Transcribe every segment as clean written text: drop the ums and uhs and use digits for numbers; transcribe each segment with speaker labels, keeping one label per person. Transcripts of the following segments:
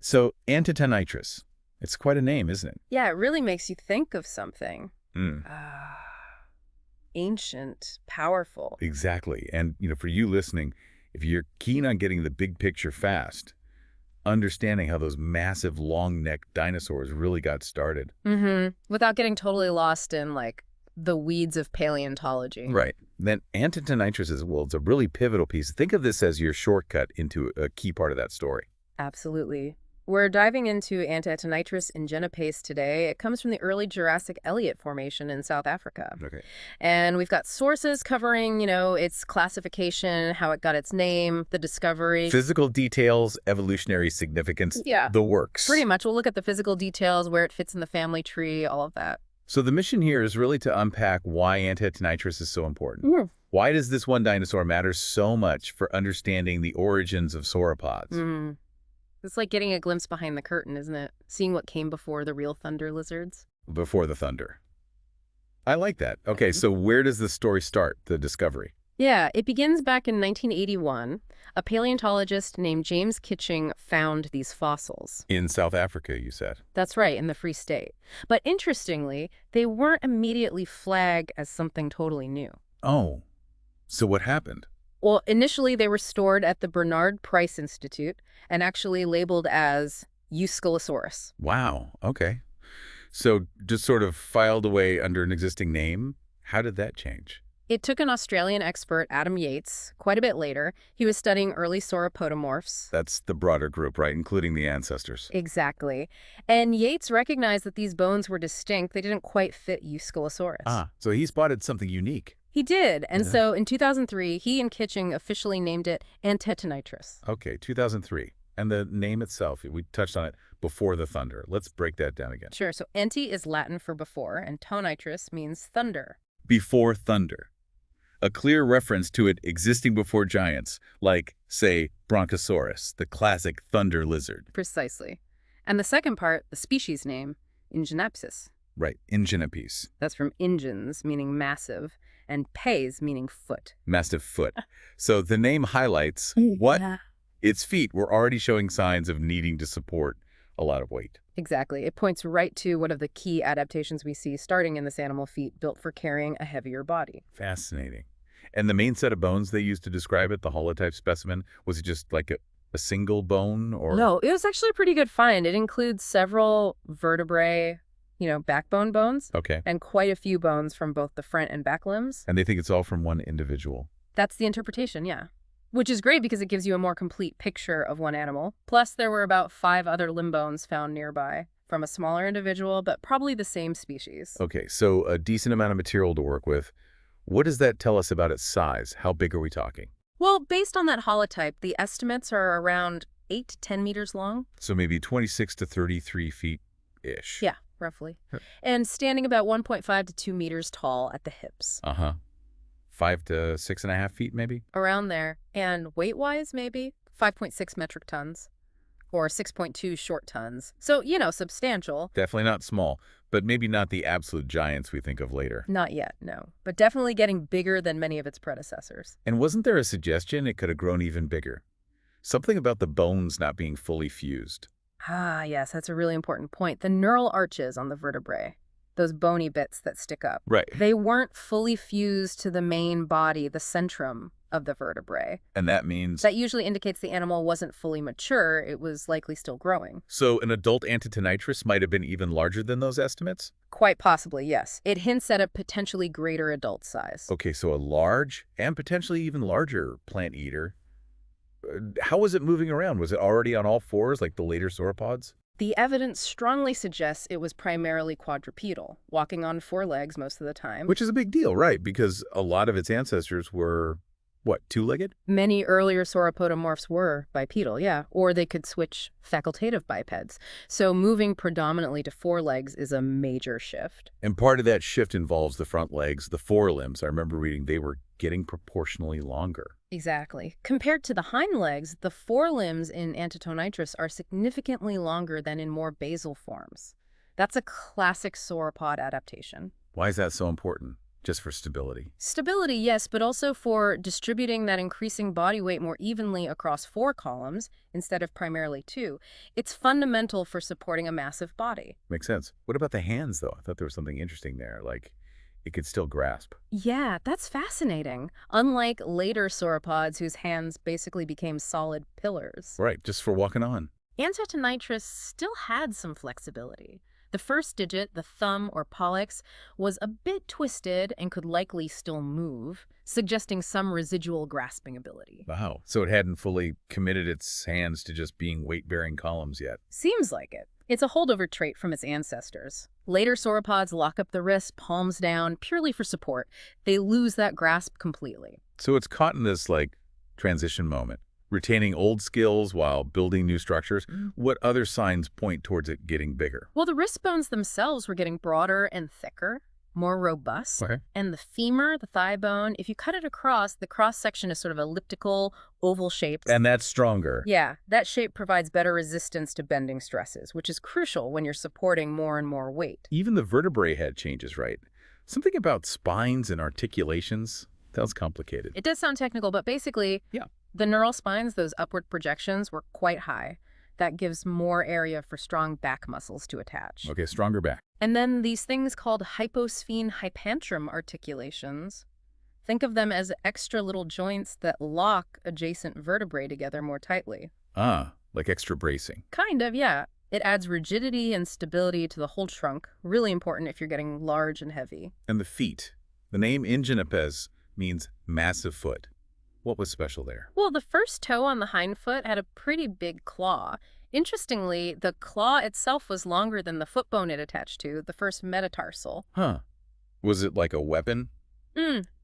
Speaker 1: So, Antetonitrus. It's quite a name, isn't it?
Speaker 2: Yeah, it really makes you think of something.
Speaker 1: Mm,
Speaker 2: Ancient, powerful.
Speaker 1: exactly. And, for you listening, if you're keen on getting the big picture fast, understanding how those massive long-necked dinosaurs really got started.
Speaker 2: Without getting totally lost in, like, the weeds of paleontology.
Speaker 1: Right. Then Antetonitrus is, well, it's a really pivotal piece. Think of this as your shortcut into a key part of that story.
Speaker 2: Absolutely. We're diving into Antetonitrus ingenupace today. It comes from the early Jurassic Elliott Formation in South Africa.
Speaker 1: Okay.
Speaker 2: And we've got sources covering, its classification, how it got its name, the discovery.
Speaker 1: Physical details, evolutionary significance,
Speaker 2: Yeah.
Speaker 1: the works.
Speaker 2: Pretty much. We'll look at the physical details, where it fits in the family tree, all of that.
Speaker 1: So the mission here is really to unpack why Antetonitrus is so important. Why does this one dinosaur matter so much for understanding the origins of sauropods?
Speaker 2: It's like getting a glimpse behind the curtain, isn't it? Seeing what came before the real thunder lizards.
Speaker 1: Before the thunder. I like that. Okay, so where does the story start, the discovery?
Speaker 2: Yeah, it begins back in 1981. A paleontologist named James Kitching found these fossils.
Speaker 1: In South Africa, you said.
Speaker 2: That's right, in the Free State. But interestingly, they weren't immediately flagged as something totally new.
Speaker 1: Oh, so what happened?
Speaker 2: Well, initially they were stored at the Bernard Price Institute and actually labeled as Euscholosaurus.
Speaker 1: Wow, okay. So just sort of filed away under an existing name? How did that change?
Speaker 2: It took an Australian expert, Adam Yates, quite a bit later. He was studying early sauropodomorphs.
Speaker 1: That's the broader group, right, including the ancestors.
Speaker 2: Exactly. And Yates recognized that these bones were distinct. They didn't quite fit Euscholosaurus.
Speaker 1: So he spotted something unique.
Speaker 2: He did. And so in 2003, he and Kitching officially named it Antetonitrus.
Speaker 1: Okay, 2003. And the name itself, we touched on it, before the thunder. Let's break that down again.
Speaker 2: Sure. So ante is Latin for before, and tonitrus means thunder.
Speaker 1: Before thunder. A clear reference to it existing before giants, like, say, Bronchosaurus, the classic thunder lizard.
Speaker 2: Precisely. And the second part, the species name, Ingenapsis.
Speaker 1: Right, ingenupace.
Speaker 2: That's from ingens, meaning massive, and pes, meaning foot.
Speaker 1: Massive foot. So the name highlights what?
Speaker 2: Yeah.
Speaker 1: Its feet were already showing signs of needing to support a lot of weight.
Speaker 2: Exactly. It points right to one of the key adaptations we see starting in this animal feet built for carrying a heavier body.
Speaker 1: Fascinating. And the main set of bones they used to describe it, the holotype specimen, was it just like a single bone or?
Speaker 2: No, it was actually a pretty good find. It includes several vertebrae, backbone bones.
Speaker 1: Okay.
Speaker 2: And quite a few bones from both the front and back limbs.
Speaker 1: And they think it's all from one individual.
Speaker 2: That's the interpretation, yeah. Which is great because it gives you a more complete picture of one animal. Plus, there were about 5 other limb bones found nearby from a smaller individual, but probably the same species.
Speaker 1: Okay, so a decent amount of material to work with. What does that tell us about its size? How big are we talking?
Speaker 2: Well, based on that holotype, the estimates are around 8 to 10 meters long.
Speaker 1: So maybe 26 to 33 feet-ish.
Speaker 2: Yeah, roughly. And standing about 1.5 to 2 meters tall at the hips.
Speaker 1: 5 to 6.5 feet, maybe?
Speaker 2: Around there. And weight-wise, maybe 5.6 metric tons. Or 6.2 short tons. So, substantial.
Speaker 1: Definitely not small, but maybe not the absolute giants we think of later.
Speaker 2: Not yet, no. But definitely getting bigger than many of its predecessors.
Speaker 1: And wasn't there a suggestion it could have grown even bigger? Something about the bones not being fully fused.
Speaker 2: Ah, yes, that's a really important point. The neural arches on the vertebrae, those bony bits that stick up.
Speaker 1: Right.
Speaker 2: They weren't fully fused to the main body, the centrum of the vertebrae.
Speaker 1: And that means?
Speaker 2: That usually indicates the animal wasn't fully mature. It was likely still growing.
Speaker 1: So an adult Antetonitrus might have been even larger than those estimates?
Speaker 2: Quite possibly, yes. It hints at a potentially greater adult size.
Speaker 1: Okay, so a large and potentially even larger plant eater. How was it moving around? Was it already on all fours like the later sauropods?
Speaker 2: The evidence strongly suggests it was primarily quadrupedal, walking on 4 legs most of the time.
Speaker 1: Which is a big deal, right? Because a lot of its ancestors were, what, 2-legged?
Speaker 2: Many earlier sauropodomorphs were bipedal, yeah, or they could switch facultative bipeds. So moving predominantly to 4 legs is a major shift.
Speaker 1: And part of that shift involves the front legs, the forelimbs. I remember reading they were getting proportionally longer.
Speaker 2: Exactly. Compared to the hind legs, the forelimbs in Antetonitrus are significantly longer than in more basal forms. That's a classic sauropod adaptation.
Speaker 1: Why is that so important? just for stability.
Speaker 2: Stability, yes, but also for distributing that increasing body weight more evenly across 4 columns instead of primarily 2. It's fundamental for supporting a massive body.
Speaker 1: Makes sense. What about the hands, though? I thought there was something interesting there, like it could still grasp.
Speaker 2: Yeah, that's fascinating. Unlike later sauropods whose hands basically became solid pillars.
Speaker 1: Right, just for walking on.
Speaker 2: Antetonitrus still had some flexibility. The first digit, the thumb or pollex, was a bit twisted and could likely still move, suggesting some residual grasping ability.
Speaker 1: Wow. So it hadn't fully committed its hands to just being weight-bearing columns yet.
Speaker 2: Seems like it. It's a holdover trait from its ancestors. Later sauropods lock up the wrist, palms down, purely for support. They lose that grasp completely.
Speaker 1: So it's caught in this, like, transition moment, retaining old skills while building new structures. What other signs point towards it getting bigger?
Speaker 2: Well, the wrist bones themselves were getting broader and thicker, more robust.
Speaker 1: Okay.
Speaker 2: And the femur, the thigh bone, if you cut it across, the cross-section is sort of elliptical, oval shaped.
Speaker 1: And that's stronger.
Speaker 2: Yeah, that shape provides better resistance to bending stresses, which is crucial when you're supporting more and more weight.
Speaker 1: Even the vertebrae head changes, right? Something about spines and articulations. Sounds complicated.
Speaker 2: It does sound technical, but basically,
Speaker 1: Yeah.
Speaker 2: the neural spines, those upward projections, were quite high. That gives more area for strong back muscles to attach.
Speaker 1: Okay, stronger back.
Speaker 2: And then these things called hyposphene hypantrum articulations. Think of them as extra little joints that lock adjacent vertebrae together more tightly.
Speaker 1: Ah, like extra bracing.
Speaker 2: Kind of, yeah. It adds rigidity and stability to the whole trunk. Really important if you're getting large and heavy.
Speaker 1: And the feet. The name Ingenipes means massive foot. What was special there?
Speaker 2: Well, the first toe on the hind foot had a pretty big claw. Interestingly, the claw itself was longer than the foot bone it attached to, the first metatarsal.
Speaker 1: Huh. Was it like a weapon?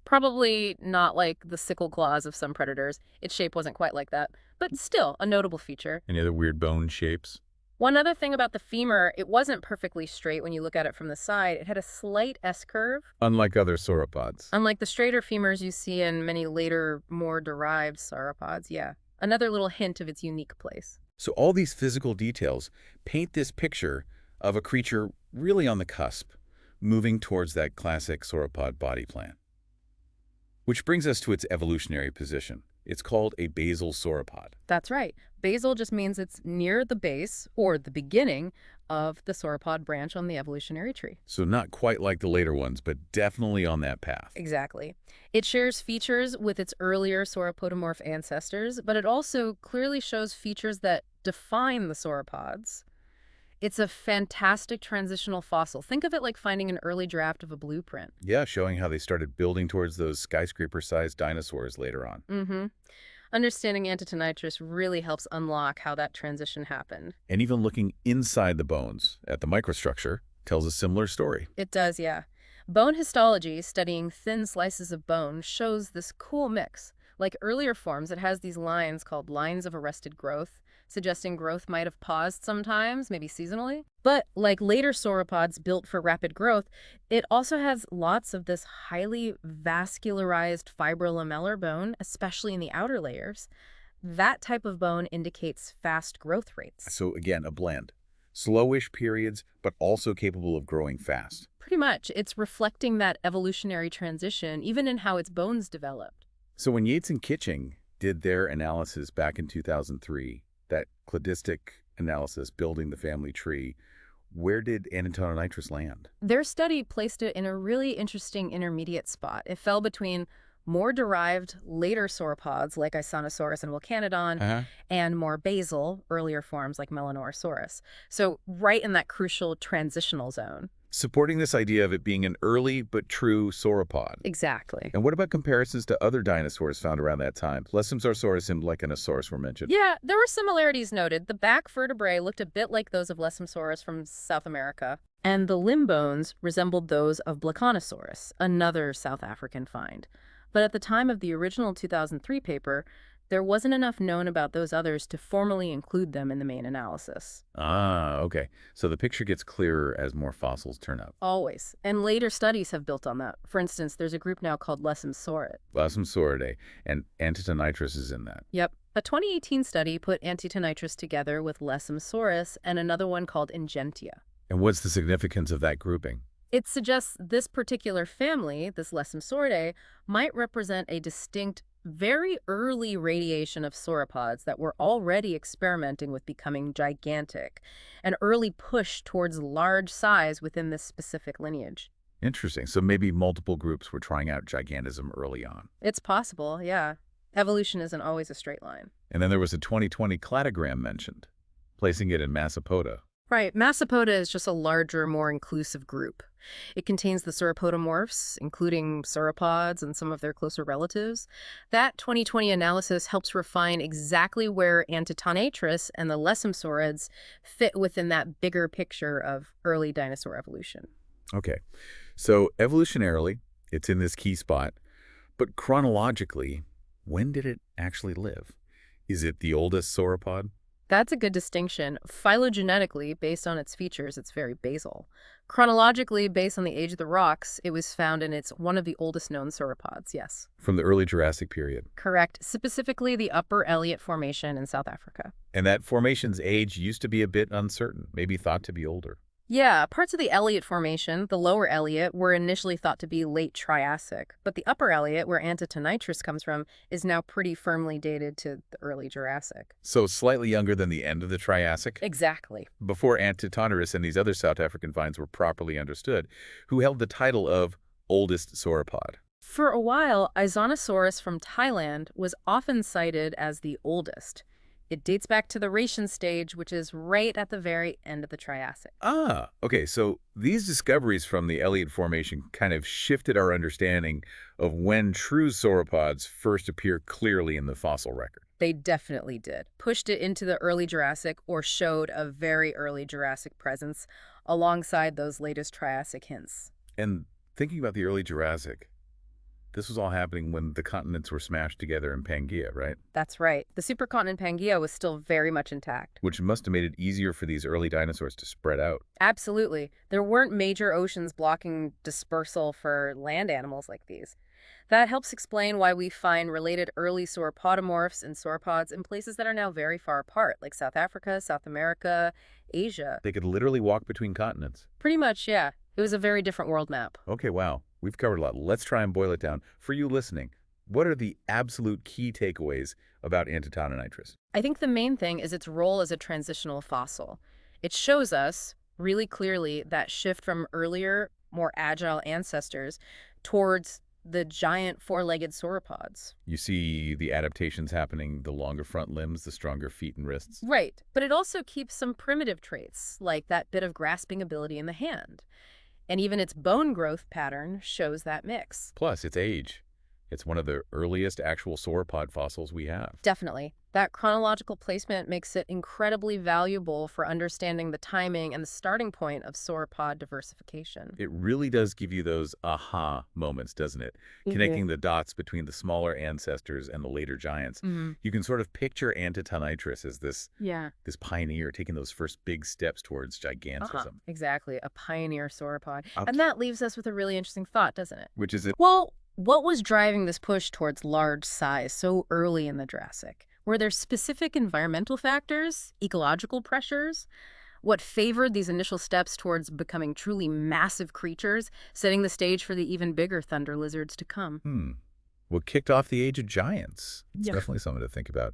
Speaker 2: Probably not like the sickle claws of some predators. Its shape wasn't quite like that, but still a notable feature.
Speaker 1: Any other weird bone shapes?
Speaker 2: One other thing about the femur, it wasn't perfectly straight when you look at it from the side. It had a slight S-curve.
Speaker 1: Unlike other sauropods.
Speaker 2: Unlike the straighter femurs you see in many later, more derived sauropods, yeah. Another little hint of its unique place.
Speaker 1: So all these physical details paint this picture of a creature really on the cusp, moving towards that classic sauropod body plan. Which brings us to its evolutionary position. It's called a basal sauropod.
Speaker 2: That's right. Basal just means it's near the base, or the beginning, of the sauropod branch on the evolutionary tree.
Speaker 1: So not quite like the later ones, but definitely on that path.
Speaker 2: Exactly. It shares features with its earlier sauropodomorph ancestors, but it also clearly shows features that define the sauropods. It's a fantastic transitional fossil. Think of it like finding an early draft of a blueprint.
Speaker 1: Yeah, showing how they started building towards those skyscraper-sized dinosaurs later on.
Speaker 2: Understanding Antetonitrus really helps unlock how that transition happened.
Speaker 1: And even looking inside the bones at the microstructure tells a similar story.
Speaker 2: It does, yeah. Bone histology, studying thin slices of bone, shows this cool mix. Like earlier forms, it has these lines called lines of arrested growth, suggesting growth might have paused sometimes, maybe seasonally. But like later sauropods built for rapid growth, it also has lots of this highly vascularized fibrolamellar bone, especially in the outer layers. That type of bone indicates fast growth rates.
Speaker 1: So again, a blend. Slowish periods, but also capable of growing fast.
Speaker 2: Pretty much. It's reflecting that evolutionary transition, even in how its bones developed.
Speaker 1: So when Yates and Kitching did their analysis back in 2003, that cladistic analysis building the family tree, where did Antetonitrus land?
Speaker 2: Their study placed it in a really interesting intermediate spot. It fell between more derived later sauropods like Isanosaurus and Vulcanodon and more basal earlier forms like Melanorosaurus. So right in that crucial transitional zone.
Speaker 1: Supporting this idea of it being an early but true sauropod.
Speaker 2: Exactly.
Speaker 1: And what about comparisons to other dinosaurs found around that time? Lesomsaurus and Blechonosaurus were mentioned.
Speaker 2: Yeah, there were similarities noted. The back vertebrae looked a bit like those of Lesomsaurus from South America, and the limb bones resembled those of Blechonosaurus, another South African find. But at the time of the original 2003 paper, there wasn't enough known about those others to formally include them in the main analysis.
Speaker 1: Ah, okay. So the picture gets clearer as more fossils turn up.
Speaker 2: Always. And later studies have built on that. For instance, there's a group now called Lesomsauridae.
Speaker 1: Lesomsauridae, and Antetonitrus is in that.
Speaker 2: Yep. A 2018 study put Antetonitrus together with Lesomsaurus and another one called Ingentia.
Speaker 1: And what's the significance of that grouping?
Speaker 2: It suggests this particular family, this Lessemsordae, might represent a distinct, very early radiation of sauropods that were already experimenting with becoming gigantic, an early push towards large size within this specific lineage.
Speaker 1: Interesting. So maybe multiple groups were trying out gigantism early on.
Speaker 2: It's possible, yeah. Evolution isn't always a straight line.
Speaker 1: And then there was a 2020 cladogram mentioned, placing it in Massapoda.
Speaker 2: Right, Massapoda is just a larger, more inclusive group. It contains the sauropodomorphs, including sauropods and some of their closer relatives. That 2020 analysis helps refine exactly where Antetonitrus and the Lessemsaurids fit within that bigger picture of early dinosaur evolution.
Speaker 1: Okay. So evolutionarily, it's in this key spot. But chronologically, when did it actually live? Is it the oldest sauropod?
Speaker 2: That's a good distinction. Phylogenetically, based on its features, it's very basal. Chronologically, based on the age of the rocks, it was found in its one of the oldest known sauropods, yes.
Speaker 1: From the early Jurassic period.
Speaker 2: Correct. Specifically, the Upper Elliott Formation in South Africa.
Speaker 1: And that formation's age used to be a bit uncertain, maybe thought to be older.
Speaker 2: Yeah, parts of the Elliott Formation, the Lower Elliott, were initially thought to be late Triassic, but the Upper Elliott, where Antetonitrus comes from, is now pretty firmly dated to the early Jurassic.
Speaker 1: So slightly younger than the end of the Triassic?
Speaker 2: Exactly.
Speaker 1: Before Antetonitrus and these other South African finds were properly understood, who held the title of oldest sauropod.
Speaker 2: For a while, Isonosaurus from Thailand was often cited as the oldest. It dates back to the Ratian stage, which is right at the very end of the Triassic.
Speaker 1: Ah, okay, so these discoveries from the Elliott Formation kind of shifted our understanding of when true sauropods first appear clearly in the fossil record.
Speaker 2: They definitely did. Pushed it into the early Jurassic or showed a very early Jurassic presence alongside those latest Triassic hints.
Speaker 1: And thinking about the early Jurassic, this was all happening when the continents were smashed together in Pangaea, right?
Speaker 2: That's right. The supercontinent Pangaea was still very much intact.
Speaker 1: Which must have made it easier for these early dinosaurs to spread out.
Speaker 2: Absolutely. There weren't major oceans blocking dispersal for land animals like these. That helps explain why we find related early sauropodomorphs and sauropods in places that are now very far apart, like South Africa, South America, Asia.
Speaker 1: They could literally walk between continents.
Speaker 2: Pretty much, yeah. It was a very different world map.
Speaker 1: Okay, wow. We've covered a lot. Let's try and boil it down. For you listening, what are the absolute key takeaways about Antetonitrus?
Speaker 2: I think the main thing is its role as a transitional fossil. It shows us really clearly that shift from earlier, more agile ancestors towards the giant four-legged sauropods.
Speaker 1: You see the adaptations happening, the longer front limbs, the stronger feet and wrists.
Speaker 2: Right, but it also keeps some primitive traits, like that bit of grasping ability in the hand. And even its bone growth pattern shows that mix.
Speaker 1: Plus, its age. It's one of the earliest actual sauropod fossils we have.
Speaker 2: Definitely. That chronological placement makes it incredibly valuable for understanding the timing and the starting point of sauropod diversification.
Speaker 1: It really does give you those aha moments, doesn't it? Connecting the dots between the smaller ancestors and the later giants. You can sort of picture Antetonitrus as this pioneer taking those first big steps towards gigantism.
Speaker 2: Exactly. A pioneer sauropod. And that leaves us with a really interesting thought, doesn't it?
Speaker 1: Which is it?
Speaker 2: Well, what was driving this push towards large size so early in the Jurassic? Were there specific environmental factors, ecological pressures? What favored these initial steps towards becoming truly massive creatures, setting the stage for the even bigger thunder lizards to come?
Speaker 1: What kicked off the age of giants? It's definitely something to think about.